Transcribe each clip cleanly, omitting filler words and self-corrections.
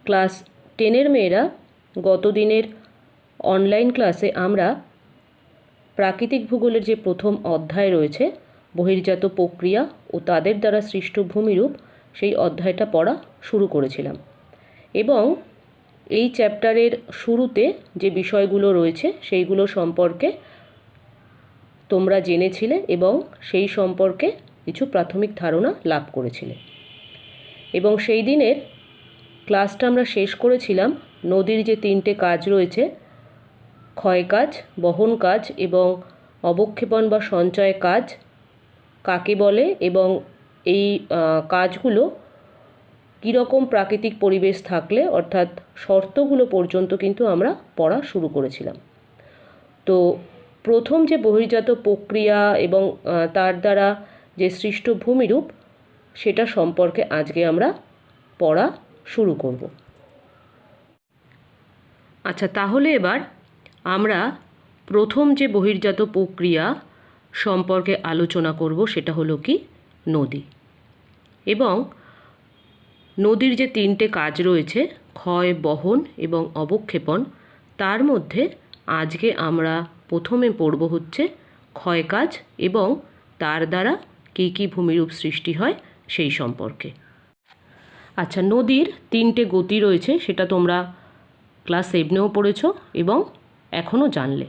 Class 10-এর মেয়েরা গত দিনের অনলাইন ক্লাসে আমরা প্রাকৃতিক ভূগোলের যে প্রথম অধ্যায় রয়েছে বহির্জাত প্রক্রিয়া ও তাদের দ্বারা সৃষ্ট ভূমিরূপ, সেই অধ্যায়টা পড়া শুরু করেছিলাম। এবং এই চ্যাপ্টারের শুরুতে যে বিষয়গুলো রয়েছে সেইগুলো সম্পর্কে তোমরা জেনেছিলে এবং সেই সম্পর্কে কিছু প্রাথমিক ধারণা লাভ করেছিলে। এবং সেই দিনের ক্লাসটা আমরা শেষ করেছিলাম নদীর যে 3টে কাজ রয়েছে, ক্ষয় কাজ, বহন কাজ এবং অবক্ষেপণ বা সঞ্চয় কাজ কাকে বলে এবং এই কাজগুলো কীরকম প্রাকৃতিক পরিবেশ থাকলে অর্থাৎ শর্তগুলো পর্যন্ত কিন্তু আমরা পড়া শুরু করেছিলাম। তো প্রথম যে বহির্জাত প্রক্রিয়া এবং তার দ্বারা যে সৃষ্ট ভূমিরূপ সেটা সম্পর্কে আজকে আমরা পড়া শুরু করব। আচ্ছা, তাহলে এবার আমরা প্রথম যে বহির্জাত প্রক্রিয়া সম্পর্কে আলোচনা করব সেটা হলো কি নদী। এবং নদীর যে 3টে কাজ রয়েছে ক্ষয়, বহন এবং অবক্ষেপণ, তার মধ্যে আজকে আমরা প্রথমে পড়ব হচ্ছে ক্ষয় কাজ এবং তার দ্বারা কী কী ভূমিরূপ সৃষ্টি হয় সেই সম্পর্কে। আচ্ছা, নদীর 3টে গতি রয়েছে, সেটা তোমরা ক্লাস 7-এও পড়েছ এবং এখনও জানলে।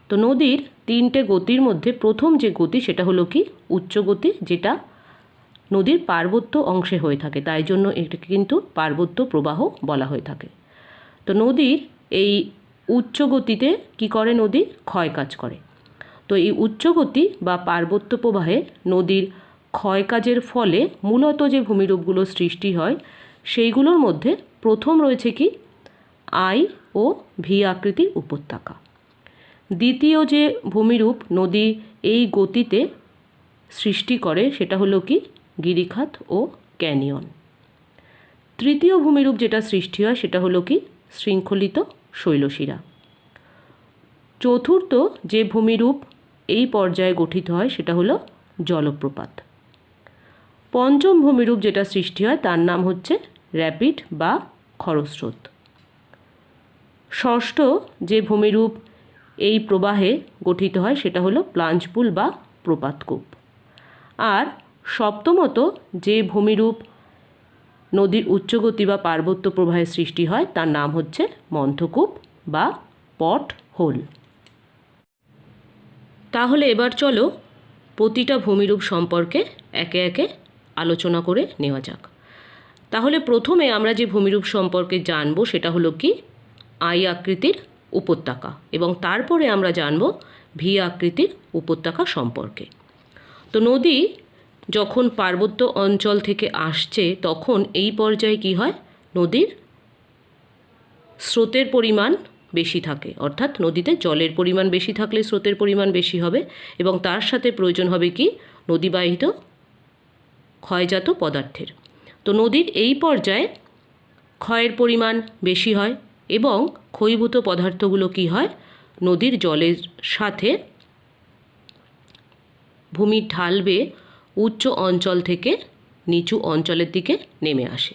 তো নদীর 3টে গতির মধ্যে প্রথম যে গতি সেটা হলো কি উচ্চ গতি, যেটা নদীর পার্বত্য অংশে হয়ে থাকে, তাই জন্য এটাকে কিন্তু পার্বত্য প্রবাহ বলা হয়ে থাকে। তো নদীর এই উচ্চ গতিতে কী করে, নদী ক্ষয় কাজ করে। তো এই উচ্চ গতি বা পার্বত্য প্রবাহে নদীর ক্ষয় কাজের ফলে মূলত যে ভূমিরূপগুলো সৃষ্টি হয় সেইগুলোর মধ্যে প্রথম রয়েছে কি আই ও ভি আকৃতির উপত্যকা। দ্বিতীয় যে ভূমিরূপ নদী এই গতিতে সৃষ্টি করে সেটা হলো কি গিরিখাত ও ক্যানিয়ন। তৃতীয় ভূমিরূপ যেটা সৃষ্টি হয় সেটা হলো কি শৃঙ্খলিত শৈলশিরা। চতুর্থ যে ভূমিরূপ এই পর্যায়ে গঠিত হয় সেটা হলো জলপ্রপাত। পঞ্চম ভূমিরূপ যেটা সৃষ্টি হয় তার নাম হচ্ছে র্যাপিড বা খরস্রোত। ষষ্ঠ যে ভূমিরূপ এই প্রবাহে গঠিত হয় সেটা হলো প্লাঞ্জপুল বা প্রপাতকূপ। আর সপ্তমত যে ভূমিরূপ নদীর উচ্চগতি বা পার্বত্য প্রবাহে সৃষ্টি হয় তার নাম হচ্ছে মন্থকূপ বা পট হোল। তাহলে এবার চলো প্রতিটা ভূমিরূপ সম্পর্কে একে একে আলোচনা করে নেওয়া যাক। তাহলে প্রথমে আমরা যে ভূমিরূপ সম্পর্কে জানবো সেটা হলো কি আই আকৃতির উপত্যকা এবং তারপরে আমরা জানব ভি আকৃতির উপত্যকা সম্পর্কে। তো নদী যখন পার্বত্য অঞ্চল থেকে আসছে তখন এই পর্যায়ে কি হয়, নদীর স্রোতের পরিমাণ বেশি থাকে, অর্থাৎ নদীতে জলের পরিমাণ বেশি থাকলে স্রোতের পরিমাণ বেশি হবে এবং তার সাথে প্রয়োজন হবে কি নদীবাহিত ক্ষয়জাত পদার্থের। তো নদীর এই পর্যায়ে ক্ষয়ের পরিমাণ বেশি হয় এবং ক্ষয়ীভূত পদার্থগুলো কি হয়, নদীর জলের সাথে ভূমির ঢাল বেয়ে উচ্চ অঞ্চল থেকে নিচু অঞ্চলের দিকে নেমে আসে।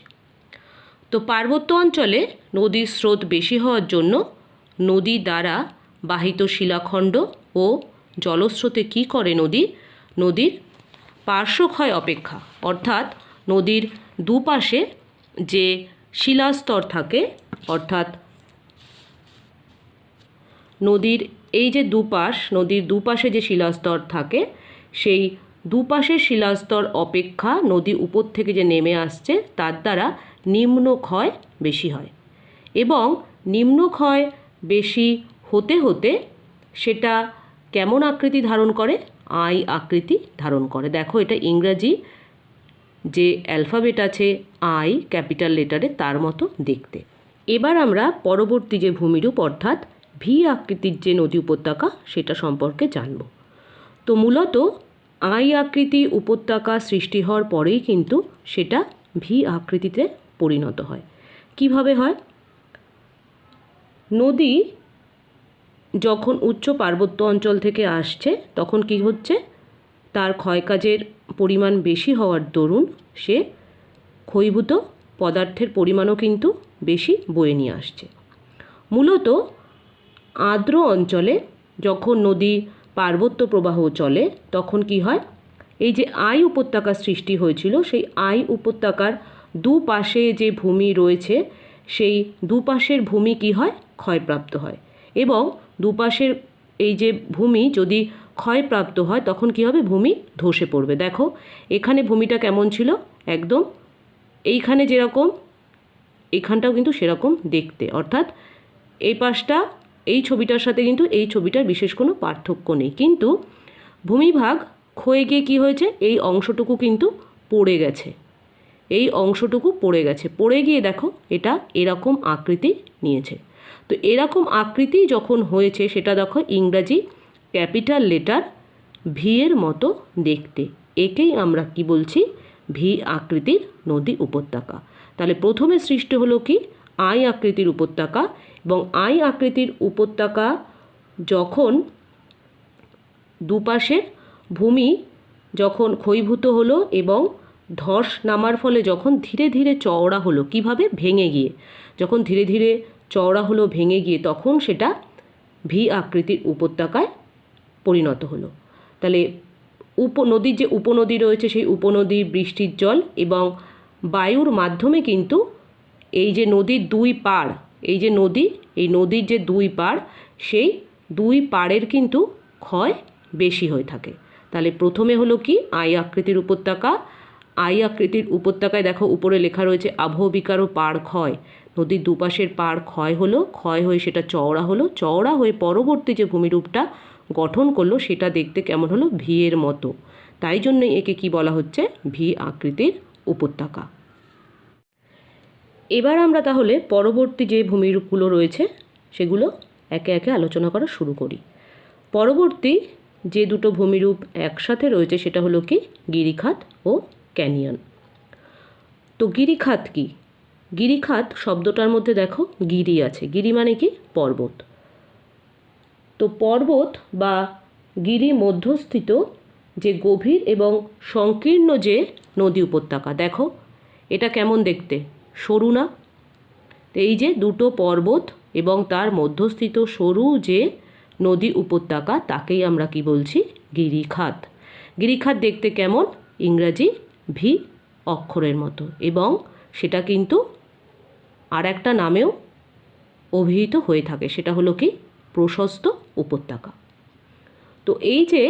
তো পার্বত্য অঞ্চলে নদীর স্রোত বেশি হওয়ার জন্য নদী দ্বারা বাহিত শিলাখণ্ড ও জলস্রোতে কী করে, নদীর পার্শ্বক্ষয় অপেক্ষা অর্থাৎ নদীর দুপাশে যে শিলাস্তর থাকে, অর্থাৎ নদীর এই যে নদীর দুপাশে যে শিলাস্তর থাকে সেই দুপাশের শিলাস্তর অপেক্ষা নদী উপর থেকে যে নেমে আসছে তার দ্বারা নিম্নক্ষয় বেশি হয় এবং নিম্নক্ষয় বেশি হতে হতে সেটা কেমন আকৃতি ধারণ করে, আই আকৃতি ধারণ করে। দেখো এটা ইংরাজি যে অ্যালফাবেট আছে আই ক্যাপিটাল লেটারে তার মতো দেখতে। এবার আমরা পরবর্তী যে ভূমিরূপ অর্থাৎ ভি আকৃতির যে নদী উপত্যকা সেটা সম্পর্কে জানব। তো মূলত আই আকৃতি উপত্যকা সৃষ্টি হওয়ার পরেই কিন্তু সেটা ভি আকৃতিতে পরিণত হয়। কিভাবে হয়, নদী যখন উচ্চ পার্বত্য অঞ্চল থেকে আসছে তখন কি হচ্ছে, তার ক্ষয়কাজের পরিমাণ বেশি হওয়ার দরুন সে ক্ষয়ীভূত পদার্থের পরিমাণও কিন্তু বেশি বয়ে নিয়ে আসছে। মূলত আর্দ্র অঞ্চলে যখন নদী পার্বত্য প্রবাহ চলে তখন কি হয়, এই যে আই উপত্যকার সৃষ্টি হয়েছিল সেই আই উপত্যকার দুপাশে যে ভূমি রয়েছে সেই দুপাশের ভূমি কি হয়, ক্ষয়প্রাপ্ত হয়। এবং দুপাশের এই যে ভূমি যদি ক্ষয়প্রাপ্ত হয় তখন কি হবে, ভূমি ধসে পড়বে। দেখো এখানে ভূমিটা কেমন ছিল, একদম এইখানে যেরকম এইখানটাও কিন্তু সেরকম দেখতে, অর্থাৎ এই পাশটা এই ছবিটার সাথে কিন্তু এই ছবিটার বিশেষ কোনো পার্থক্য নেই। কিন্তু ভূমিভাগ ক্ষয়ে গিয়ে কী হয়েছে, এই অংশটুকু কিন্তু পড়ে গেছে, এই অংশটুকু পড়ে গেছে, পড়ে গিয়ে দেখো এটা এরকম আকৃতি নিয়েছে। তো এরকম আকৃতি যখন হয়েছে সেটা দেখো ইংরাজি ক্যাপিটাল লেটার ভি এর মতো দেখতে, একেই আমরা কি বলছি, ভি আকৃতির নদী উপত্যকা। তাহলে প্রথমে সৃষ্টি হলো কি, আই আকৃতির উপত্যকা, এবং আই আকৃতির উপত্যকা যখন দুপাশের ভূমি যখন ক্ষয়ীভূত হলো এবং ধস নামার ফলে যখন ধীরে ধীরে চওড়া হলো, কিভাবে, ভেঙে গিয়ে, যখন ধীরে ধীরে চওড়া হলো ভেঙে গিয়ে তখন সেটা ভি আকৃতির উপত্যকায় পরিণত হলো। তাহলে নদীর যে উপনদী রয়েছে সেই উপনদী, বৃষ্টির জল এবং বায়ুর মাধ্যমে কিন্তু এই যে নদীর দুই পাড়, এই যে নদী, এই নদীর যে দুই পাড়, সেই দুই পাড়ের কিন্তু ক্ষয় বেশি হয়ে থাকে। তাহলে প্রথমে হলো কি, আই আকৃতির উপত্যকা। আই আকৃতির উপত্যকায় দেখো উপরে লেখা রয়েছে আবহবিকার ও পাড় ক্ষয়, নদীর দুপাশের পাড় ক্ষয় হলো, ক্ষয় হয়ে সেটা চওড়া হলো, চওড়া হয়ে পরবর্তী যে ভূমিরূপটা গঠন করলো সেটা দেখতে কেমন হলো, ভি এর মতো। তাই জন্যই একে কি বলা হচ্ছে, ভি আকৃতির উপত্যকা। এবার আমরা তাহলে পরবর্তী যে ভূমিরূপগুলো রয়েছে সেগুলো একে একে আলোচনা করা শুরু করি। পরবর্তী যে দুটো ভূমিরূপ একসাথে রয়েছে সেটা হলো কি, গিরিখাত ও ক্যানিয়ন। তো গিরিখাত কি, গিরিখাত শব্দটার মধ্যে দেখো গিরি আছে, গিরি মানে কি, পর্বত। তো পর্বত বা গিরি মধ্যস্থিত যে গভীর এবং সংকীর্ণ যে নদী উপত্যকা, দেখো এটা কেমন দেখতে, সরু না? এই যে দুটো পর্বত এবং তার মধ্যস্থিত সরু যে নদী উপত্যকা তাকেই আমরা কি বলছি, গিরিখাত। গিরিখাত দেখতে কেমন, ইংরাজি ভি অক্ষরের মতো, এবং সেটা কিন্তু আর একটা নামেও অভিহিত হয়ে থাকে, সেটা হলো কি, প্রশস্ত উপত্যকা। তো এই যে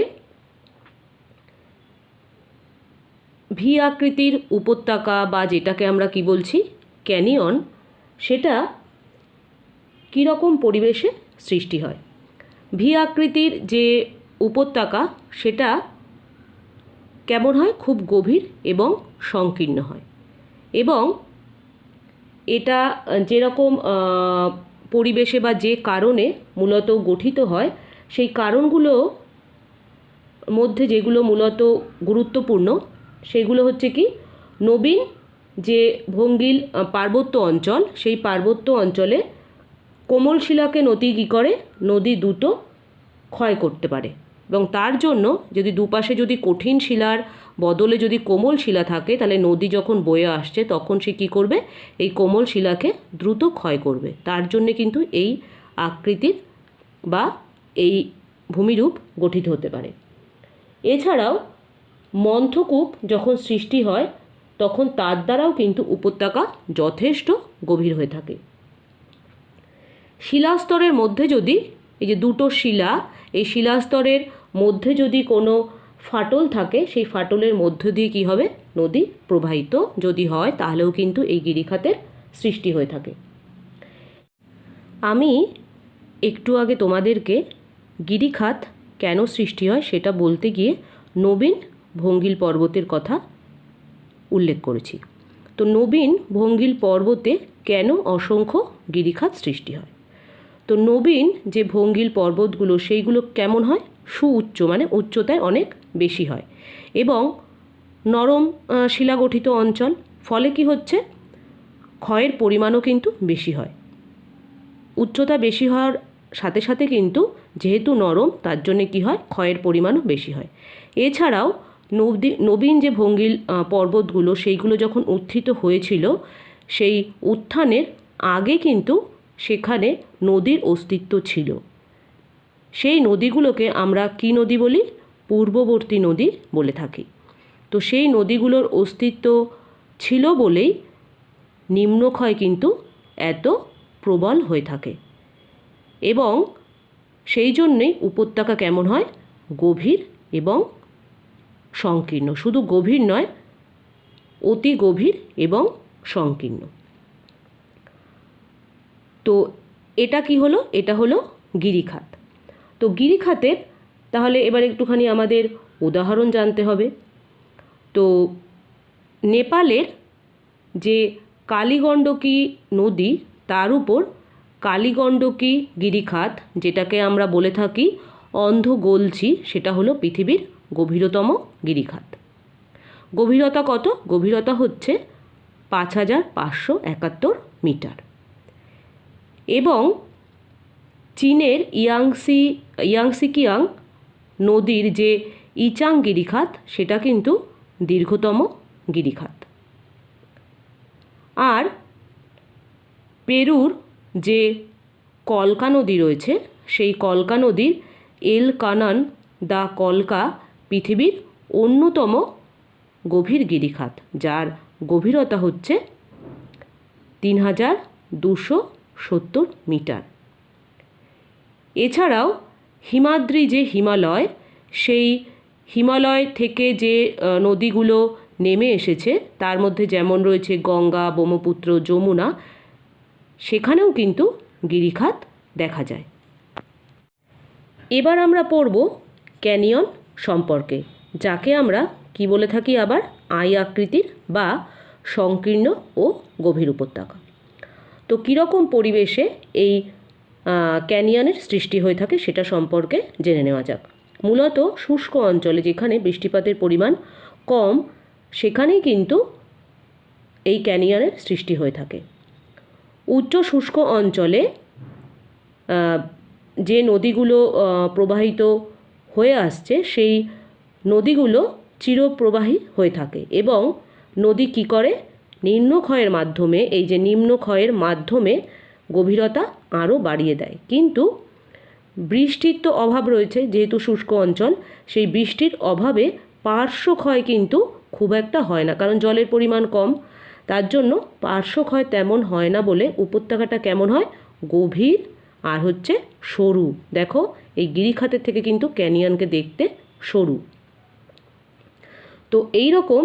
ভি আকৃতির উপত্যকা বা যেটাকে আমরা কি বলছি, ক্যানিয়ন, সেটা কীরকম পরিবেশে সৃষ্টি হয়। ভি আকৃতির যে উপত্যকা সেটা কেমন হয়, খুব গভীর এবং সংকীর্ণ হয়, এবং এটা যেরকম পরিবেশে বা যে কারণে মূলত গঠিত হয় সেই কারণগুলো মধ্যে যেগুলো মূলত গুরুত্বপূর্ণ সেগুলো হচ্ছে কি, নবীন যে ভঙ্গিল পার্বত্য অঞ্চল, সেই পার্বত্য অঞ্চলে কোমল শিলাকে নদী কী করে, নদী দুটো ক্ষয় করতে পারে, এবং তার জন্য যদি দুপাশে যদি কঠিন শিলার বদলে যদি কোমল শিলা থাকে তাহলে নদী যখন বয়ে আসছে তখন সে কী করবে, এই কোমল শিলাকে দ্রুত ক্ষয় করবে। তার জন্যে কিন্তু এই আকৃতির বা এই ভূমিরূপ গঠিত হতে পারে। এছাড়াও মন্থকূপ যখন সৃষ্টি হয় তখন তার দ্বারাও কিন্তু উপত্যকা যথেষ্ট গভীর হয়ে থাকে। শিলাস্তরের মধ্যে যদি এই যে দুটো শিলা, এই শিলাস্তরের মধ্যে যদি কোনো ফাটল থাকে সেই ফাটলের মধ্য দিয়ে কী হবে, নদী প্রবাহিত যদি হয় তাহলেও কিন্তু এই গিরিখাতের সৃষ্টি হয়ে থাকে। আমি একটু আগে তোমাদেরকে গিরিখাত কেন সৃষ্টি হয় সেটা বলতে গিয়ে নবীন ভঙ্গিল পর্বতের কথা উল্লেখ করেছি। তো নবীন ভঙ্গিল পর্বতে কেন অসংখ্য গিরিখাত সৃষ্টি হয়। তো নবীন যে ভঙ্গিল পর্বতগুলো সেইগুলো কেমন হয়, সুউচ্চ, মানে উচ্চতায় অনেক বেশি হয়, এবং নরম শিলাগঠিত অঞ্চল, ফলে কি হচ্ছে, ক্ষয়ের পরিমাণও কিন্তু বেশি হয়। উচ্চতা বেশি হওয়ার সাথে সাথে কিন্তু যেহেতু নরম তার জন্যে কী হয়, ক্ষয়ের পরিমাণও বেশি হয়। এছাড়াও নবীন যে ভঙ্গিল পর্বতগুলো সেইগুলো যখন উত্থিত হয়েছিল সেই উত্থানের আগে কিন্তু সেখানে নদীর অস্তিত্ব ছিল। সেই নদীগুলোকে আমরা কি নদী বলি? পূর্ববর্তী নদী বলে থাকি। তো সেই নদীগুলোর অস্তিত্ব ছিল বলেই নিম্নক্ষয় কিন্তু এত প্রবল হয়ে থাকে এবং সেই জন্যেই উপত্যকা কেমন হয়? গভীর এবং সংকীর্ণ। শুধু গভীর নয়, অতি গভীর এবং সংকীর্ণ। তো এটা কি হলো? এটা হলো গিরিখাত। তো গিরিখাতের তাহলে এবার একটুখানি আমাদের উদাহরণ জানতে হবে। তো নেপালের যে কালীগণ্ডকী নদী, তার উপর কালীগণ্ডকী গিরিখাত, যেটাকে আমরা বলে থাকি অন্ধগোলঝি, সেটা হলো পৃথিবীর গভীরতম গিরিখাত। গভীরতা কত? গভীরতা হচ্ছে 5571 মিটার। এবং চীনের ইয়াংসিকিয়াং নদীর যে ইচাং গিরিখাত, সেটা কিন্তু দীর্ঘতম গিরিখাত। আর পেরুর যে কলকা নদী রয়েছে, সেই কলকা নদীর এল কানান দা কলকা পৃথিবীর অন্যতম গভীর গিরিখাত, যার গভীরতা হচ্ছে 3270 মিটার। এছাড়াও হিমাদ্রি যে হিমালয়, সেই হিমালয় থেকে যে নদীগুলো নেমে এসেছে, তার মধ্যে যেমন রয়েছে গঙ্গা, ব্রহ্মপুত্র, যমুনা, সেখানেও কিন্তু গিরিখাত দেখা যায়। এবার আমরা পড়ব ক্যানিয়ন সম্পর্কে, যাকে আমরা কি বলে থাকি আবার? আই আকৃতির বা সংকীর্ণ ও গভীর উপত্যকা। তো কীরকম পরিবেশে এই ক্যানিয়নের সৃষ্টি হয়ে থাকে সেটা সম্পর্কে জেনে নেওয়া যাক। মূলত শুষ্ক অঞ্চলে, যেখানে বৃষ্টিপাতের পরিমাণ কম, সেখানেই কিন্তু এই ক্যানিয়নের সৃষ্টি হয়ে থাকে। উচ্চ শুষ্ক অঞ্চলে যে নদীগুলো প্রবাহিত হয়ে আসছে, সেই নদীগুলো চিরপ্রবাহী হয়ে থাকে এবং নদী কি করে? নিম্নক্ষয়ের মাধ্যমে, এই যে নিম্নক্ষয়ের মাধ্যমে গভীরতা আরও বাড়িয়ে দেয়। কিন্তু বৃষ্টির তো অভাব রয়েছে, যেহেতু শুষ্ক অঞ্চল, সেই বৃষ্টির অভাবে পার্শ্বক্ষয় কিন্তু খুব একটা হয় না, কারণ জলের পরিমাণ কম। তার জন্য পার্শ্বক্ষয় তেমন হয় না বলে উপত্যকাটা কেমন হয়? গভীর আর হচ্ছে সরু। দেখো, এই গিরিখাতের থেকে কিন্তু ক্যানিয়নকে দেখতে সরু। তো এই রকম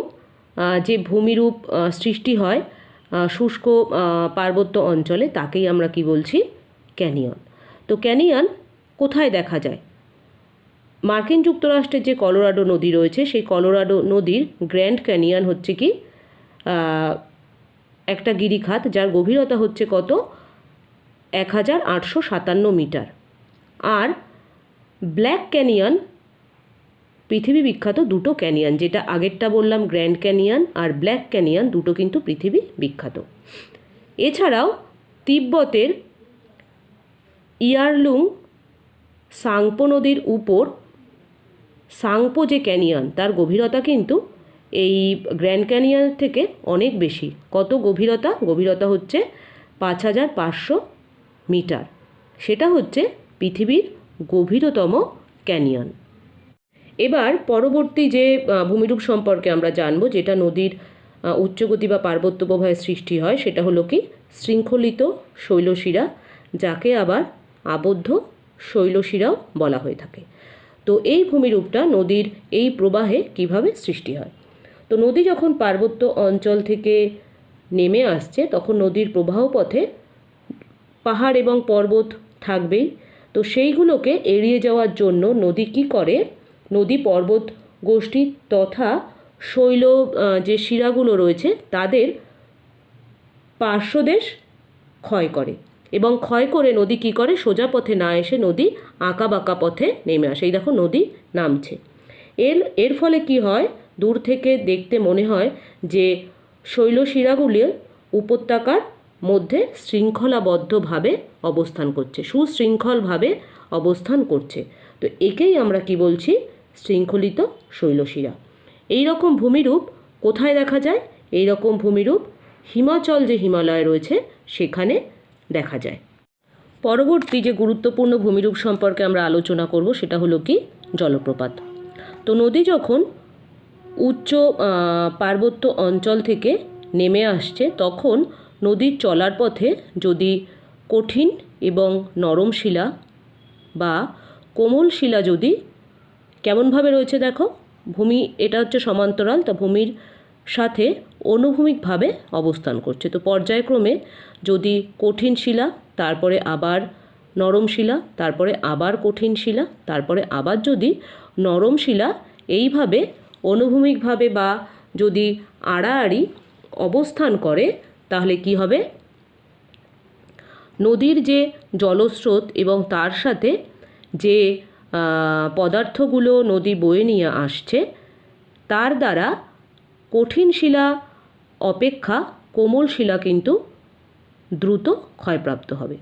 যে ভূমিরূপ সৃষ্টি হয় শুষ্ক পার্বত্য অঞ্চলে, তাকেই আমরা কি বলছি? ক্যানিয়ন। তো ক্যানিয়ন কোথায় দেখা যায়? মার্কিন যুক্তরাষ্ট্রের যে কলোরাডো নদী রয়েছে, সেই কলোরাডো নদীর গ্র্যান্ড ক্যানিয়ন হচ্ছে কি একটা গিরিখাত, যার গভীরতা হচ্ছে কত? 1857 মিটার। আর ব্ল্যাক ক্যানিয়ন পৃথিবী বিখ্যাত দুটো ক্যানিয়ন, যেটা আগেরটা বললাম গ্র্যান্ড ক্যানিয়ন আর ব্ল্যাক ক্যানিয়ন, দুটো কিন্তু পৃথিবী বিখ্যাত। এছাড়াও তিব্বতের ইয়ারলুং সাংপো নদীর উপর সাংপো যে ক্যানিয়ন, তার গভীরতা কিন্তু এই গ্র্যান্ড ক্যানিয়ন থেকে অনেক বেশি। কত গভীরতা? গভীরতা হচ্ছে 5500 মিটার। সেটা হচ্ছে পৃথিবীর গভীরতম ক্যানিয়ন। এবার পরবর্তী যে ভূমিরূপ সম্পর্কে আমরা জানব, যেটা নদীর উচ্চগতি বা পার্বত্য প্রবাহের সৃষ্টি হয়, সেটা হলো কি? শৃঙ্খলিত শৈলশিরা, যাকে আবার আবদ্ধ শৈলশিরাও বলা হয়ে থাকে। তো এই ভূমিরূপটা নদীর এই প্রবাহে কিভাবে সৃষ্টি হয়? তো নদী যখন পার্বত্য অঞ্চল থেকে নেমে আসছে, তখন নদীর প্রবাহ পথে পাহাড় এবং পর্বত থাকবেই। তো সেইগুলোকে এড়িয়ে যাওয়ার জন্য নদী কি করে? নদী পর্বত গোষ্ঠী তথা শৈল যে শিরাগুলো রয়েছে, তাদের পার্শ্বদেশ ক্ষয় করে এবং ক্ষয় করে নদী কি করে? সোজা পথে না এসে নদী আঁকা বাঁকা পথে নেমে আসে। এই দেখো, নদী নামছে। এর ফলে কি হয়? দূর থেকে দেখতে মনে হয় যে শৈলশিরাগুলি উপত্যকার মধ্যে শৃঙ্খলাবদ্ধভাবে অবস্থান করছে, সুশৃঙ্খলভাবে অবস্থান করছে। তো একেই আমরা কি বলছি? শৃঙ্খলিত শৈলশিরা। এই রকম ভূমিরূপ কোথায় দেখা যায়? এই রকম ভূমিরূপ হিমাচল যে হিমালয় রয়েছে, সেখানে দেখা যায়। পরবর্তী যে গুরুত্বপূর্ণ ভূমিরূপ সম্পর্কে আমরা আলোচনা করব সেটা হলো কি জলপ্রপাত। তো নদী যখন উচ্চ পার্বত্য অঞ্চল থেকে নেমে আসছে তখন নদীর চলার পথে যদি কঠিন এবং নরম শিলা বা কোমল শিলা যদি কেমনভাবে রয়েছে দেখো, ভূমি এটা হচ্ছে সমান্তরাল, তা ভূমির সাথে অনুভূমিকভাবে অবস্থান করছে। তো পর্যায়ক্রমে যদি কঠিন শিলা, তারপরে আবার নরম শিলা, তারপরে আবার কঠিন শিলা, তারপরে আবার যদি নরম শিলা এইভাবে অনুভূমিকভাবে বা যদি আড়াআড়ি অবস্থান করে তাহলে কি হবে, নদীর যে জলস্রোত এবং তার সাথে যে পদার্থগুলো নদী বয়ে নিয়ে আসছে তার দ্বারা কঠিন শিলা অপেক্ষা কোমল শিলা কিন্তু দ্রুত ক্ষয়প্রাপ্ত হবে।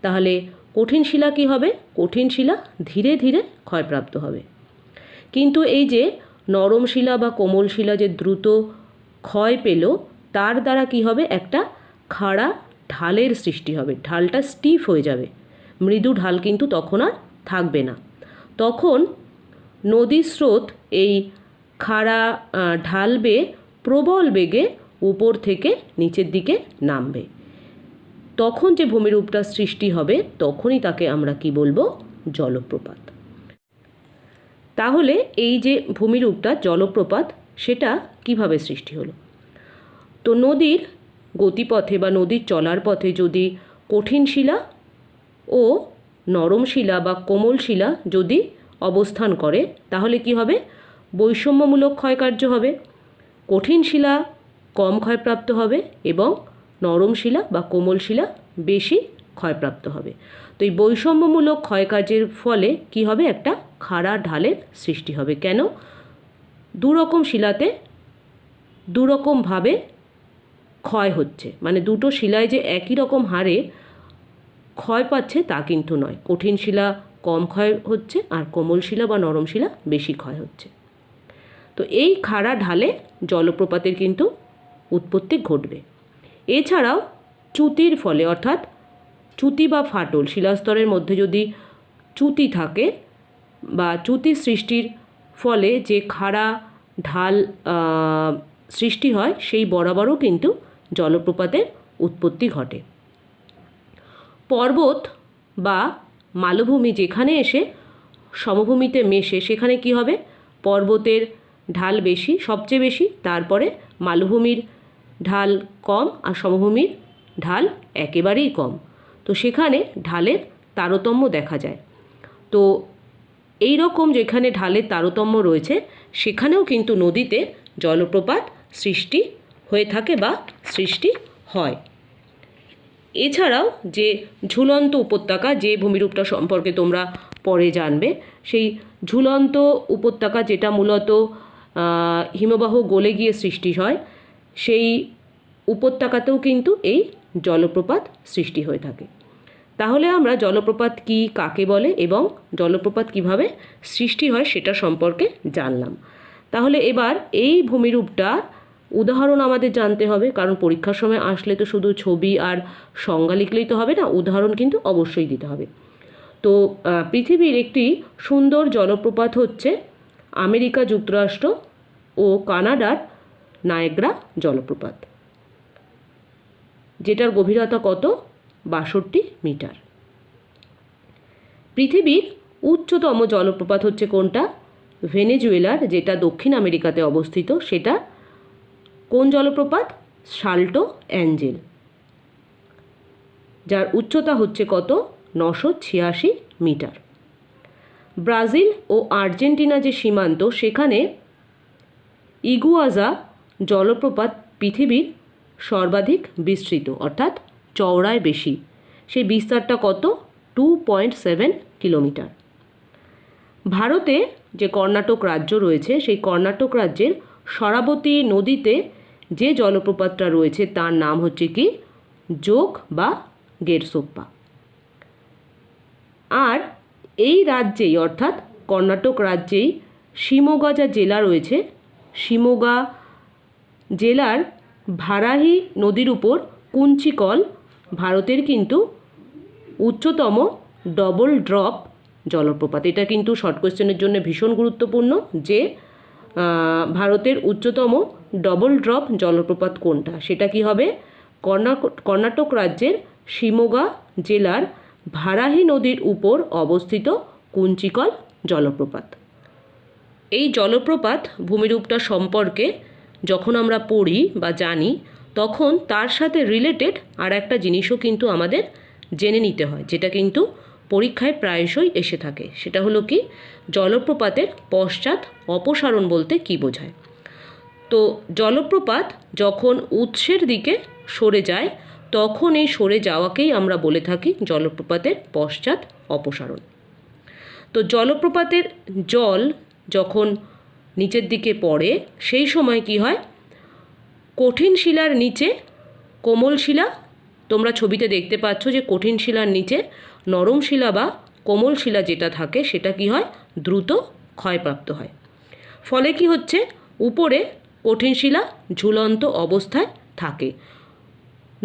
তাহলে কঠিন শিলা কি হবে, কঠিন শিলা ধীরে ধীরে ক্ষয়প্রাপ্ত হবে। কিন্তু এই যে নরম শিলা বা কোমল শিলা যে দ্রুত ক্ষয় পেল তার দ্বারা কি হবে, একটা খাড়া ঢালের সৃষ্টি হবে, ঢালটা স্টিফ হয়ে যাবে, মৃদু ঢাল কিন্তু তখন আর থাকবে না। তখন নদীর স্রোত এই খাড়া ঢাল বেয়ে প্রবল বেগে উপর থেকে নিচের দিকে নামবে। তখন যে ভূমিরূপটা সৃষ্টি হবে তখনই তাকে আমরা কি বলবো, জলপ্রপাত। তাহলে এই যে ভূমিরূপটা জলপ্রপাত সেটা কিভাবে সৃষ্টি হলো? তো নদীর গতিপথে বা নদীর চলার পথে যদি কঠিন শিলা ও নরম শিলা বা কোমল শিলা যদি অবস্থান করে তাহলে কি হবে, বৈষম্যমূলক ক্ষয়কার্য হবে। কঠিন শিলা কম ক্ষয়প্রাপ্ত হবে এবং নরম শিলা বা কোমল শিলা বেশি ক্ষয়প্রাপ্ত হবে। তো এই বৈষম্যমূলক ক্ষয়কার্যের ফলে কি হবে, একটা খাড়া ঢালের সৃষ্টি হবে। কেন? দুরকম শিলাতে দুরকমভাবে ক্ষয় হচ্ছে, মানে দুটো শিলায় যে একই রকম হারে ক্ষয় পাচ্ছে তা কিন্তু নয়। কঠিন শিলা কম ক্ষয় হচ্ছে আর কোমল শিলা বা নরম শিলা বেশি ক্ষয় হচ্ছে। তো এই খাড়া ঢালে জলপ্রপাতের কিন্তু উৎপত্তি ঘটবে। এছাড়াও চ্যুতির ফলে, অর্থাৎ চ্যুতি বা ফাটল, শিলাস্তরের মধ্যে যদি চ্যুতি থাকে বা চ্যুতি সৃষ্টির ফলে যে খাড়া ঢাল সৃষ্টি হয় সেই বরাবরও কিন্তু জলপ্রপাতের উৎপত্তি ঘটে। পর্বত বা মালভূমি যেখানে এসে সমভূমিতে মেশে সেখানে কি হবে, পর্বতের ঢাল বেশি, সবচেয়ে বেশি, তারপরে মালভূমির ঢাল কম আর সমভূমির ঢাল একেবারেই কম। তো সেখানে ঢালের তারতম্য দেখা যায়। তো এই রকম যেখানে ঢালের তারতম্য রয়েছে সেখানেও কিন্তু নদীতে জলপ্রপাত সৃষ্টি হয়ে থাকে বা সৃষ্টি হয়। এছাড়াও যে ঝুলন্ত উপত্যকা, যে ভূমিরূপটা সম্পর্কে তোমরা পরে জানবে, সেই ঝুলন্ত উপত্যকা যেটা মূলত হিমবাহ গলে গিয়ে সৃষ্টি হয়, সেই উপত্যকাতেও কিন্তু এই জলপ্রপাত সৃষ্টি হয়ে থাকে। তাহলে আমরা জলপ্রপাত কি, কাকে বলে এবং জলপ্রপাত কিভাবে সৃষ্টি হয় সেটা সম্পর্কে জানলাম। তাহলে এবার এই ভূমিরূপটা উদাহরণ আমাদের জানতে হবে, কারণ পরীক্ষার সময় আসলে তো শুধু ছবি আর সংজ্ঞা লিখলেই তো হবে না, উদাহরণ কিন্তু অবশ্যই দিতে হবে। তো পৃথিবীর একটি সুন্দর জলপ্রপাত হচ্ছে আমেরিকা যুক্তরাষ্ট্র ও কানাডার নায়াগ্রা জলপ্রপাত, যেটার গভীরতা কত, ৬২ মিটার। পৃথিবীর উচ্চতম জলপ্রপাত হচ্ছে কোনটা, ভেনেজুয়েলার, যেটা দক্ষিণ আমেরিকাতে অবস্থিত, সেটা কোন জলপ্রপাত, সাল্টো অ্যাঞ্জেল, যার উচ্চতা হচ্ছে কত, ৯৮৬ মিটার। ব্রাজিল ও আর্জেন্টিনা যে সীমান্ত সেখানে ইগুয়াজা জলপ্রপাত পৃথিবীর সর্বাধিক বিস্তৃত, অর্থাৎ চওড়ায় বেশি, সেই বিস্তারটা কত, 2.7 কিলোমিটার। ভারতে যে কর্ণাটক রাজ্য রয়েছে সেই কর্ণাটক রাজ্যের শরাবতী নদীতে যে জলপ্রপাতটা রয়েছে তার নাম হচ্ছে কি, যোগ বা গেরসোপ্পা। আর এই রাজ্যেই, অর্থাৎ কর্ণাটক রাজ্যেই শিমোগা যা জেলা রয়েছে, শিমোগা জেলার ভারাহি নদীর উপর কুঞ্চিকল ভারতের কিন্তু উচ্চতম ডবল ড্রপ জলপ্রপাত। এটা কিন্তু শর্ট কোয়েশ্চেনের জন্য ভীষণ গুরুত্বপূর্ণ যে ভারতের উচ্চতম ডবল ড্রপ জলপ্রপাত কোনটা, সেটা কি হবে? কর্ণাটক রাজ্যের শিমোগা জেলার ভারাহি নদীর উপর অবস্থিত কুঞ্চিকল জলপ্রপাত। এই জলপ্রপাত ভূমিরূপটা সম্পর্কে যখন আমরা পড়ি বা জানি, তখন তার সাথে রিলেটেড আর একটা জিনিসও কিন্তু আমাদের জেনে নিতে হয়, যেটা কিন্তু পরীক্ষায় প্রায়শই এসে থাকে। সেটা হলো কি, জলপ্রপাতের পশ্চাৎ অপসারণ বলতে কি বোঝায়। তো জলপ্রপাত যখন উৎসের দিকে সরে যায়, তখন এই সরে যাওয়াকেই আমরা বলে থাকি জলপ্রপাতের পশ্চাৎ অপসারণ। তো জলপ্রপাতের জল যখন নিচের দিকে পড়ে, সেই সময় কি হয়, কঠিন শিলার নিচে কোমল শিলা, তোমরা ছবিতে দেখতে পাচ্ছ যে কঠিন শিলার নিচে নরম শিলা বা কোমল শিলা যেটা থাকে সেটা কি হয়, দ্রুত ক্ষয়প্রাপ্ত হয়। ফলে কি হচ্ছে, উপরে কঠিন শিলা ঝুলন্ত অবস্থায় থাকে,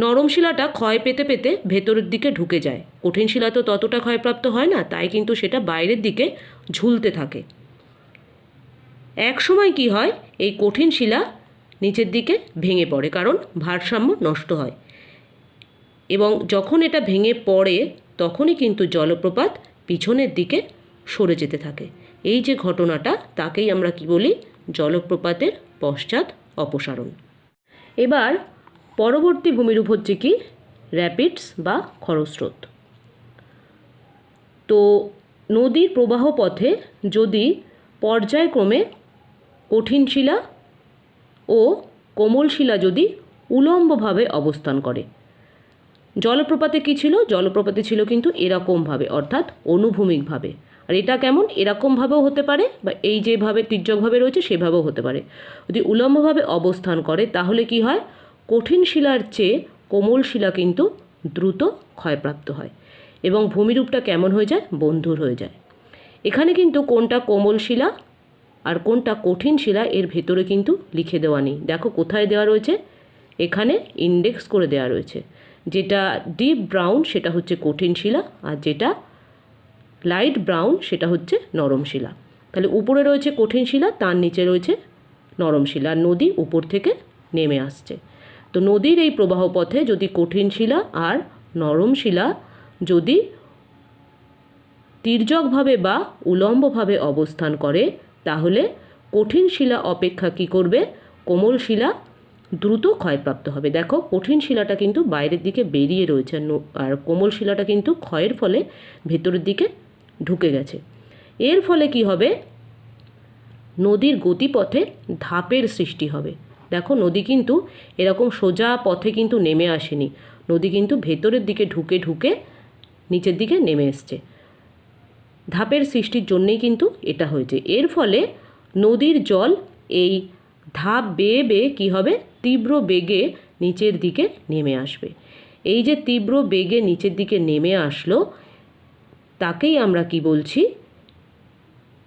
নরম শিলাটা ক্ষয় পেতে পেতে ভেতরের দিকে ঢুকে যায়। কঠিন শিলা তো ততটা ক্ষয়প্রাপ্ত হয় না, তাই কিন্তু সেটা বাইরের দিকে ঝুলতে থাকে। এক সময় কি হয়, এই কঠিন শিলা নিচের দিকে ভেঙে পড়ে, কারণ ভারসাম্য নষ্ট হয়। এবং যখন এটা ভেঙে পড়ে, তখনই কিন্তু জলপ্রপাত পিছনের দিকে সরে যেতে থাকে। এই যে ঘটনাটা, তাকেই আমরা কি বলি, জলপ্রপাতের পশ্চাৎ অপসারণ। এবার পরবর্তী ভূমিরূপ হচ্ছে কি, র্যাপিডস বা খরস্রোত। তো নদীর প্রবাহ পথে যদি পর্যায়ক্রমে কঠিন শিলা ও কোমল শিলা যদি উলম্বভাবে অবস্থান করে, জলপ্রপাতে কি ছিল, জলপ্রপাতে ছিল কিন্তু এরকমভাবে, অর্থাৎ অনুভূমিকভাবে। আর এটা কেমন, এরকমভাবেও হতে পারে, বা এই যেভাবে তির্যকভাবে রয়েছে সেভাবেও হতে পারে। যদি উলম্বভাবে অবস্থান করে, তাহলে কি হয়, কঠিন শিলার চেয়ে কোমল শিলা কিন্তু দ্রুত ক্ষয়প্রাপ্ত হয় এবং ভূমিরূপটা কেমন হয়ে যায়, বন্ধুর হয়ে যায়। এখানে কিন্তু কোনটা কোমল শিলা আর কোনটা কঠিন শিলা এর ভেতরে কিন্তু লিখে দেওয়া নেই। দেখো কোথায় দেওয়া রয়েছে, এখানে ইন্ডেক্স করে দেওয়া রয়েছে। যেটা ডিপ ব্রাউন সেটা হচ্ছে কঠিন শিলা, আর যেটা লাইট ব্রাউন সেটা হচ্ছে নরম শিলা। তাহলে উপরে রয়েছে কঠিন শিলা, তার নিচে রয়েছে নরম শিলা, আর নদী উপর থেকে নেমে আসছে। তো নদীর এই প্রবাহ পথে যদি কঠিন শিলা আর নরম শিলা যদি তির্যকভাবে বা উলম্বভাবে অবস্থান করে, তাহলে কঠিন শিলা অপেক্ষা কি করবে, কোমল শিলা দ্রুত ক্ষয়প্রাপ্ত হবে। দেখো কঠিন শিলাটা কিন্তু বাইরের দিকে বেরিয়ে রয়েছে, আর কোমল শিলাটা কিন্তু ক্ষয়ের ফলে ভেতরের দিকে ঢুকে গেছে। এর ফলে কি হবে, নদীর গতিপথে ধাপের সৃষ্টি হবে। দেখো নদী কিন্তু এরকম সোজা পথে কিন্তু নেমে আসেনি, নদী কিন্তু ভেতরের দিকে ঢুকে ঢুকে নিচের দিকে নেমে এসছে। ধাপের সৃষ্টির জন্যেই কিন্তু এটা হয়েছে। এর ফলে নদীর জল এই ধাপ বেয়ে বেয়ে কী হবে, তীব্র বেগে নিচের দিকে নেমে আসবে। এই যে তীব্র বেগে নিচের দিকে নেমে আসলো, তাকেই আমরা কি বলছি,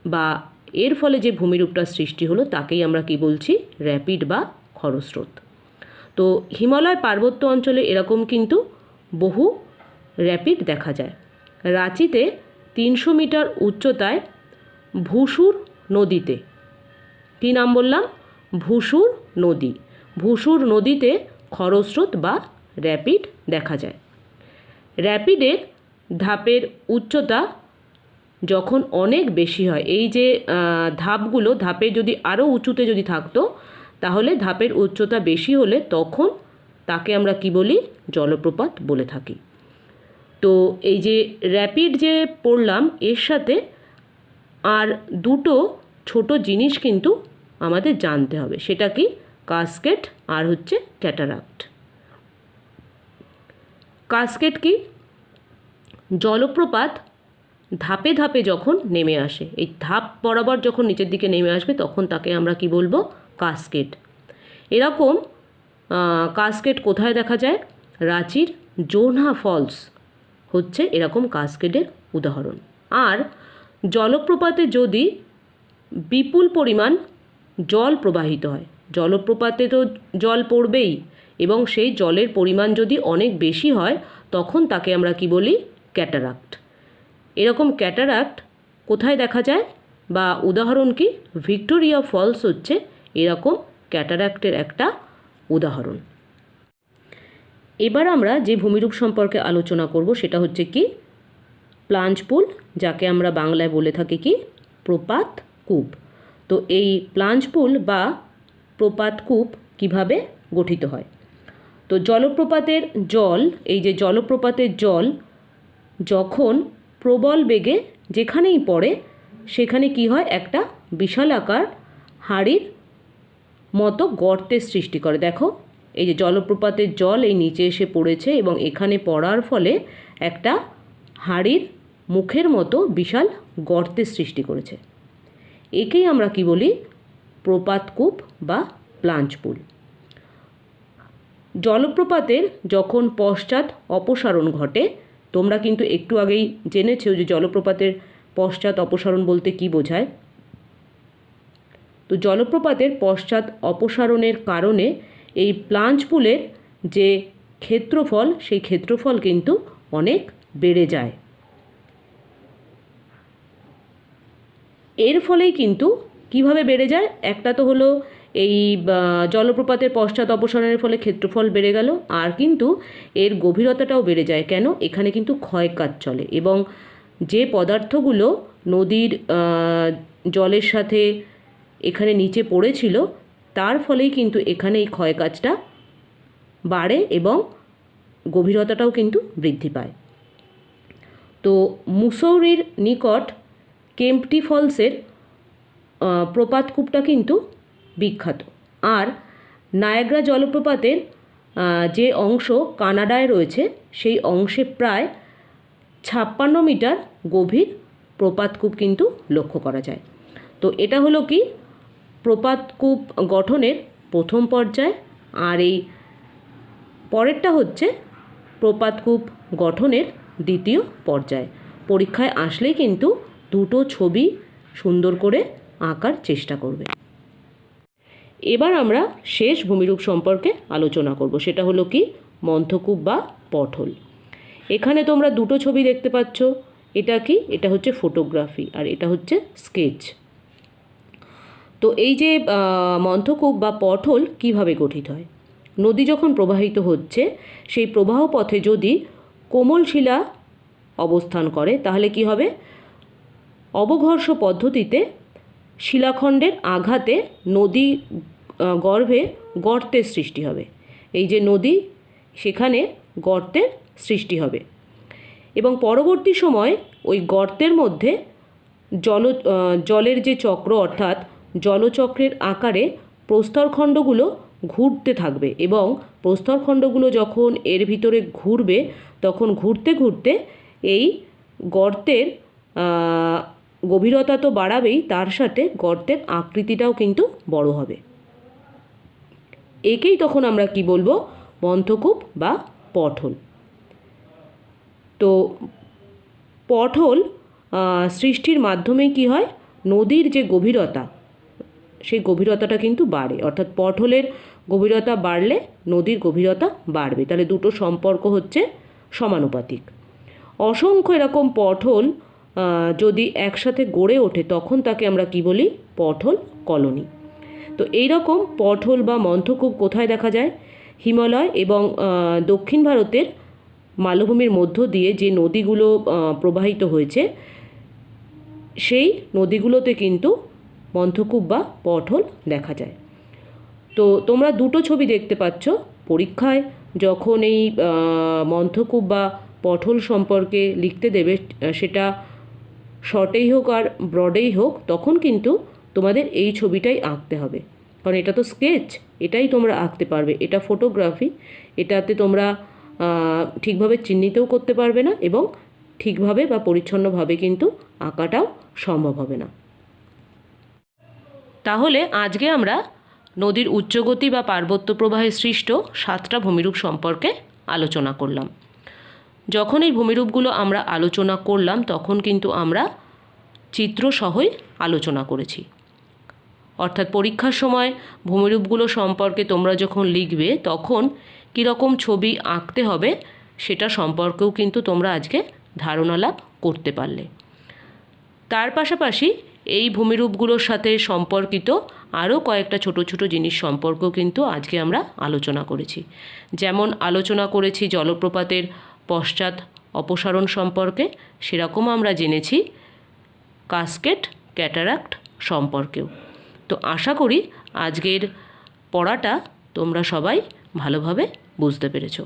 বা এর ফলে যে ভূমিরূপটা সৃষ্টি হলো তাকেই আমরা কি বলছি, র্যাপিড বা খরস্রোত। তো হিমালয় পার্বত্য অঞ্চলে এরকম কিন্তু বহু র্যাপিড দেখা যায়। রাঁচিতে 300 মিটার উচ্চতায় ভুসুর নদীতে, কী নাম বললাম, ভুসুর নদী, ভুসুর নদীতে খরস্রোত বা র্যাপিড দেখা যায়। র্যাপিডের ধাপের উচ্চতা যখন অনেক বেশি হয়, এই যে ধাপগুলো, ধাপে যদি আরও উঁচুতে যদি থাকতো, তাহলে ধাপের উচ্চতা বেশি হলে তখন তাকে আমরা কি বলি, জলপ্রপাত বলে থাকি। তো এই যে র্যাপিড যে পড়লাম, এর সাথে আর দুটো ছোট জিনিস কিন্তু আমাদের জানতে হবে, সেটা কি, কাসকেড আর হচ্ছে ক্যাটারাক্ট। কাসকেড কি, জলপ্রপাত ধাপে ধাপে যখন নেমে আসে, এই ধাপ বরাবর যখন নিচের দিকে নেমে আসবে, তখন তাকে আমরা কি বলবো, কাসকেড। এরকম কাসকেড কোথায় দেখা যায়, রাঁচির জোনহা ফলস হচ্ছে এরকম কাসকেডের উদাহরণ। আর জলপ্রপাতে যদি বিপুল পরিমাণ জল প্রবাহিত হয়, জলপ্রপাতে তো জল পড়বেই, এবং সেই জলের পরিমাণ যদি অনেক বেশি হয় তখন তাকে আমরা কি বলি? ক্যাটারাক্ট। এরকম ক্যাটারাক্ট কোথায় দেখা যায় বা উদাহরণ কি? ভিক্টোরিয়া ফলস হচ্ছে এরকম ক্যাটারাক্টের একটা উদাহরণ। এবার আমরা যে ভূমিরূপ সম্পর্কে আলোচনা করব সেটা হচ্ছে কি? প্লাঞ্জ পুল, যাকে আমরা বাংলায় বলে থাকি কি? প্রপাত কূপ। তো এই প্লাঞ্জ পুল বা প্রপাত কূপ কিভাবে গঠিত হয়? তো জলপ্রপাতের জল, এই যে জলপ্রপাতের জল যখন প্রবল বেগে যেখানেই পড়ে সেখানে কি হয়? একটা বিশালাকার হাড়ির মতো গর্তের সৃষ্টি করে। দেখো, এই যে জলপ্রপাতের জল এই নিচে এসে পড়েছে এবং এখানে পড়ার ফলে একটা হাড়ির মুখের মতো বিশাল গর্তের সৃষ্টি করেছে। একেই আমরা কি বলি? প্রপাত কূপ বা প্লাঞ্জ পুল। জলপ্রপাতের যখন পশ্চাৎ অপসারণ ঘটে, তোমরা কিন্তু একটু আগেই জেনেছো যে জলপ্রপাতের পশ্চাৎ অপসারণ বলতে কি বোঝায়। তো জলপ্রপাতের পশ্চাৎ অপসারণের কারণে এই প্লাঞ্জ পুলের যে ক্ষেত্রফল, সেই ক্ষেত্রফল কিন্তু অনেক বেড়ে যায়। এর ফলেই কিন্তু কিভাবে বেড়ে যায়? একটা তো হলো এই জলপ্রপাতের পশ্চাৎ অপসারণের ফলে ক্ষেত্রফল বেড়ে গেল, আর কিন্তু এর গভীরতাটাও বেড়ে যায়। কেন? এখানে কিন্তু ক্ষয়কাজ চলে এবং যে পদার্থগুলো নদীর জলের সাথে এখানে নিচে পড়েছিল তার ফলেই কিন্তু এখানে এই ক্ষয়কাজটা বাড়ে এবং গভীরতাটাও কিন্তু বৃদ্ধি পায়। তো মুসৌরির নিকট কেম্পটি ফলসের প্রপাত কূপটা কিন্তু বিখ্যাত। আর নায়াগ্রা জলপ্রপাতের যে অংশ কানাডায় রয়েছে সেই অংশে প্রায় 56 মিটার গভীর প্রপাত কূপ কিন্তু লক্ষ্য করা যায়। তো এটা হলো কি? প্রপাত কূপ গঠনের প্রথম পর্যায়, আর এই পরেরটা হচ্ছে প্রপাত কূপ গঠনের দ্বিতীয় পর্যায়। পরীক্ষায় আসলেই কিন্তু দুটো ছবি সুন্দর করে আঁকার চেষ্টা করবে। এবার আমরা শেষ ভূমিরূপ সম্পর্কে আলোচনা করব, সেটা হলো কি? মন্থকূপ বা পটল। এখানে তোমরা দুটো ছবি দেখতে পাচ্ছ। এটা কি? এটা হচ্ছে ফটোগ্রাফি আর এটা হচ্ছে স্কেচ। তো এই যে মন্থকূপ বা পটল কিভাবে গঠিত হয়? নদী যখন প্রবাহিত হচ্ছে সেই প্রবাহ পথে যদি কোমল শিলা অবস্থান করে তাহলে কি হবে? অবঘর্ষ পদ্ধতিতে শিলাখণ্ডের আঘাতে নদী গর্ভে গর্তের সৃষ্টি হবে। এই যে নদী, সেখানে গর্তের সৃষ্টি হবে এবং পরবর্তী সময় ওই গর্তের মধ্যে জলের যে চক্র অর্থাৎ জলচক্রের আকারে প্রস্তরখণ্ডগুলো ঘুরতে থাকবে এবং প্রস্তরখণ্ডগুলো যখন এর ভিতরে ঘুরবে তখন ঘুরতে ঘুরতে এই গর্তের গভীরতা তো বাড়াবেই, তার সাথে গর্তের আকৃতিটাও কিন্তু বড় হবে। একেই তখন আমরা কি বলবো? মন্থকূপ বা পটল। তো পটল সৃষ্টির মাধ্যমেই কি হয়? নদীর যে গভীরতা, সেই গভীরতাটা কিন্তু বাড়ে, অর্থাৎ পটলের গভীরতা বাড়লে নদীর গভীরতা বাড়বে। তাহলে দুটো সম্পর্ক হচ্ছে সমানুপাতিক। অসংখ্য এরকম পটল যদি একসাথে গড়ে ওঠে তখন তাকে আমরা কি বলি? পটল কলোনি। তো এই রকম পটল বা মন্থকূপ কোথায় দেখা যায়? হিমালয় এবং দক্ষিণ ভারতের মালভূমির মধ্য দিয়ে যে নদীগুলো প্রবাহিত হয়েছে সেই নদীগুলোতে কিন্তু মন্থকূপ বা পটল দেখা যায়। তো তোমরা দুটো ছবি দেখতে পাচ্ছ। পরীক্ষায় যখন এই মন্থকূপ বা পটল সম্পর্কে লিখতে দেবে, সেটা শর্টেই হোক আর ব্রডেই হোক, তখন কিন্তু তোমাদের এই ছবিটাই আঁকতে হবে, কারণ এটা তো স্কেচ, এটাই তোমরা আঁকতে পারবে। এটা ফটোগ্রাফি, এটাতে তোমরা ঠিকভাবে চিহ্নিতও করতে পারবে না এবং ঠিকভাবে বা পরিচ্ছন্নভাবে কিন্তু আঁকাটাও সম্ভব হবে না। তাহলে আজকে আমরা নদীর উচ্চগতি বা পার্বত্য প্রবাহে সৃষ্ট 7টা ভূমিরূপ সম্পর্কে আলোচনা করলাম। যখন এই ভূমিরূপগুলো আমরা আলোচনা করলাম তখন কিন্তু আমরা চিত্রসহই আলোচনা করেছি। অর্থাৎ পরীক্ষার সময় ভূমিরূপগুলো সম্পর্কে তোমরা যখন লিখবে তখন কীরকম ছবি আঁকতে হবে সেটা সম্পর্কেও কিন্তু তোমরা আজকে ধারণা লাভ করতে পারলে। তার পাশাপাশি এই ভূমিরূপগুলোর সাথে সম্পর্কিত আরও কয়েকটা ছোট ছোট জিনিস সম্পর্কেও কিন্তু আজকে আমরা আলোচনা করেছি। যেমন আলোচনা করেছি জলপ্রপাতের পশ্চাৎ অপসারণ সম্পর্কে, সেরকম আমরা জেনেছি কাসকেড ক্যাটারাক্ট সম্পর্কেও। তো আশা করি আজকের পড়াটা তোমরা সবাই ভালোভাবে বুঝতে পেরেছো।